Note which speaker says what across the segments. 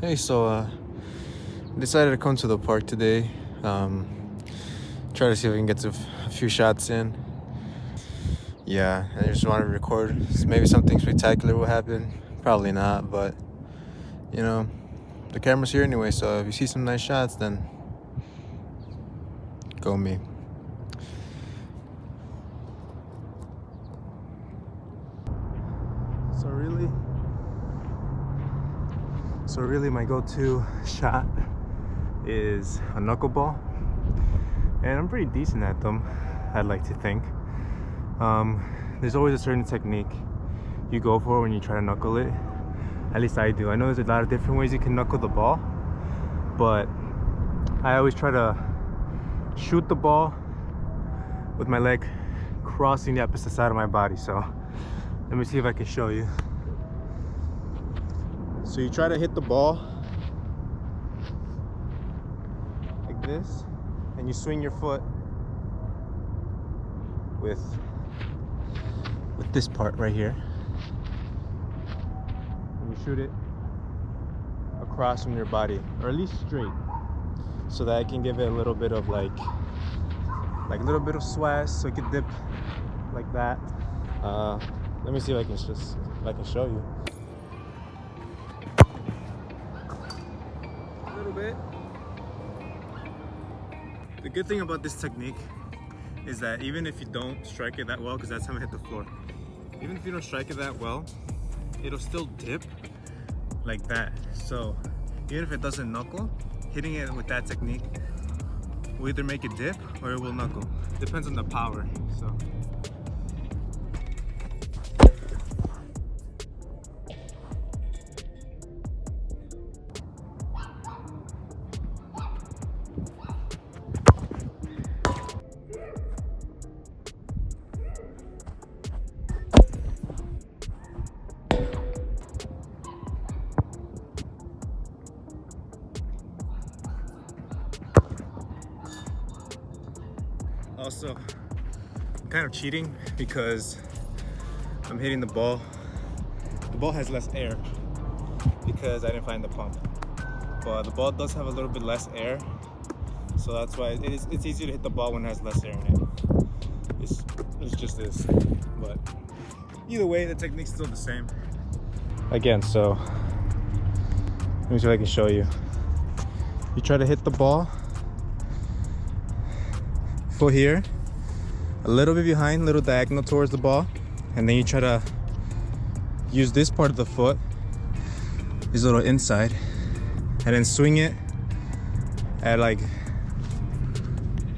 Speaker 1: Hey, decided to come to the park today. Try to see if I can get a few shots in. Yeah, I just want to record. Maybe something spectacular will happen. Probably not, but you know, the camera's here anyway. So if you see some nice shots, then go me. So really, my go-to shot is a knuckleball, and I'm pretty decent at them, I'd like to think. There's always a certain technique you go for when you try to knuckle it. At least I do. I know there's a lot of different ways you can knuckle the ball, but I always try to shoot the ball with my leg crossing the opposite side of my body. So let me see if I can show you. So you try to hit the ball like this, and you swing your foot with this part right here, and you shoot it across from your body, or at least straight, so that I can give it a little bit of like a little bit of swag, so it can dip like that. Let me see if I can show you. A little bit. The good thing about this technique is that even if you don't strike it that well, because that's how I hit the floor, even if you don't strike it that well, it'll still dip like that. So even if it doesn't knuckle, hitting it with that technique will either make it dip or it will knuckle. Depends on the power. So also, I'm kind of cheating because I'm hitting the ball. The ball has less air because I didn't find the pump. But the ball does have a little bit less air, so that's why it's easier to hit the ball when it has less air in it. It's just this. But either way, the technique's still the same. Again, so let me see if I can show you. You try to hit the ball, foot here, a little bit behind, little diagonal towards the ball, and then you try to use this part of the foot, this little inside, and then swing it at like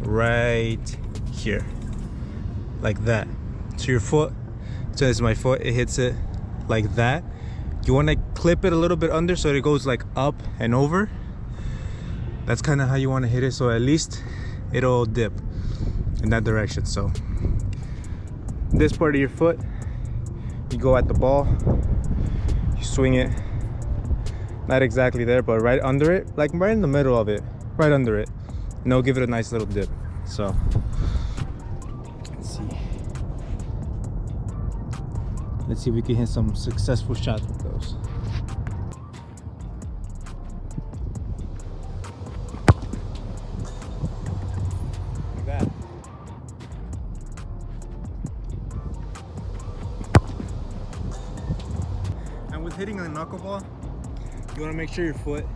Speaker 1: right here, like that. So your foot, so this is my foot, it hits it like that. You want to clip it a little bit under so it goes like up and over. That's kind of how you want to hit it, so at least it'll dip in that direction. So this part of your foot, you go at the ball, you swing it not exactly there, but right under it, like right in the middle of it, right under it, and it'll give it a nice little dip. So let's see if we can hit some successful shots with those. And with hitting a knuckleball, you want to make sure your foot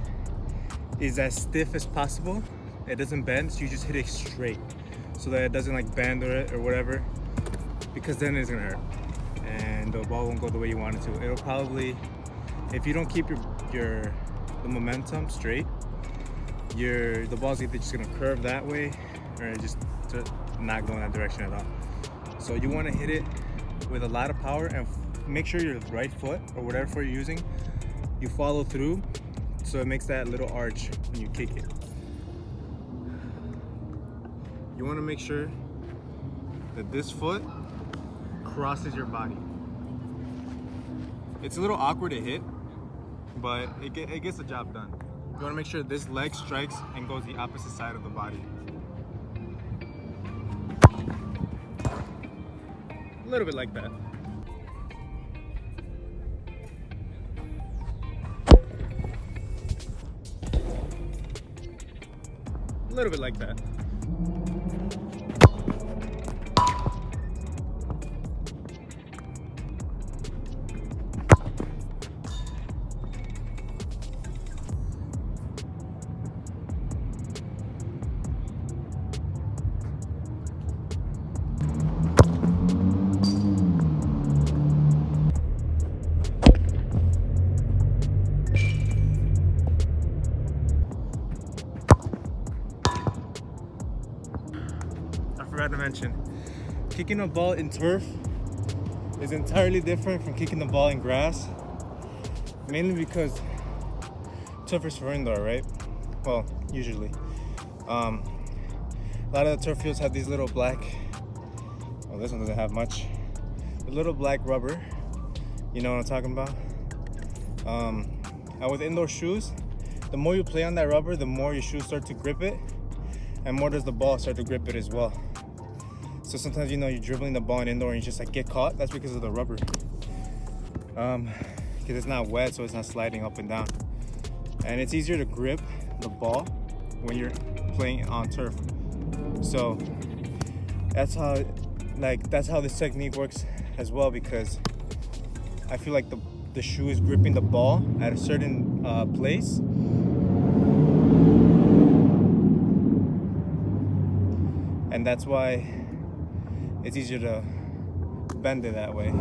Speaker 1: is as stiff as possible. It doesn't bend, so you just hit it straight, so that it doesn't like bend or whatever, because then it's gonna hurt and the ball won't go the way you want it to. It'll probably, if you don't keep the momentum straight, the ball's either just gonna curve that way or just to not go in that direction at all. So you want to hit it with a lot of power, and make sure your right foot or whatever foot you're using, you follow through, so it makes that little arch when you kick it. You want to make sure that this foot crosses your body. It's a little awkward to hit, but it gets the job done. You want to make sure this leg strikes and goes the opposite side of the body. A little bit like that. A little bit like that. I forgot to mention, kicking a ball in turf is entirely different from kicking the ball in grass. Mainly because turf is for indoor, right? Well, usually. A lot of the turf fields have these little black, well, this one doesn't have much, the little black rubber. You know what I'm talking about? And with indoor shoes, the more you play on that rubber, the more your shoes start to grip it, and more does the ball start to grip it as well. So sometimes, you know, you're dribbling the ball in indoor and you just like get caught. That's because of the rubber. Because it's not wet, so it's not sliding up and down. And it's easier to grip the ball when you're playing on turf. So that's how this technique works as well, because I feel like the shoe is gripping the ball at a certain place. And that's why it's easier to bend it that way.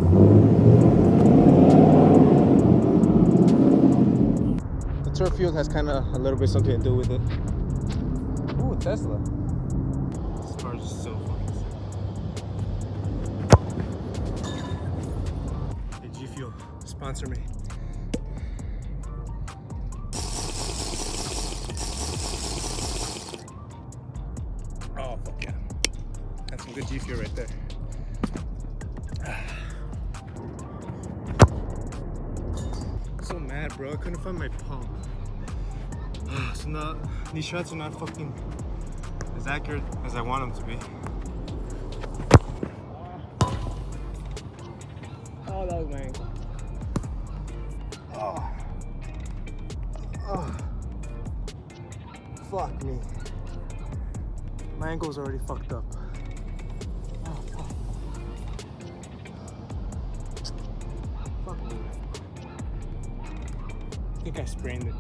Speaker 1: The turf field has kind of a little bit something to do with it. Ooh, Tesla. This car is so fucking sick. Hey, G Fuel, sponsor me. Oh, fuck yeah. That's some good G Fuel right there. So mad, bro. I couldn't find my pump. So now these shots are not fucking as accurate as I want them to be. Oh, that was my ankle. Oh. Fuck me. My ankle's already fucked up. Oh, fuck. Fuck me. I think I sprained it.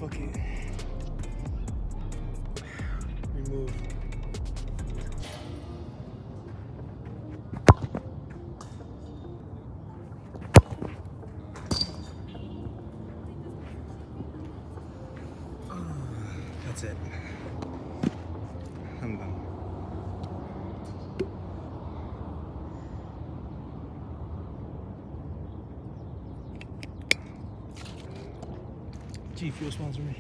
Speaker 1: Fuck it. Remove. That's it. I'm done. G Fuel sponsor me.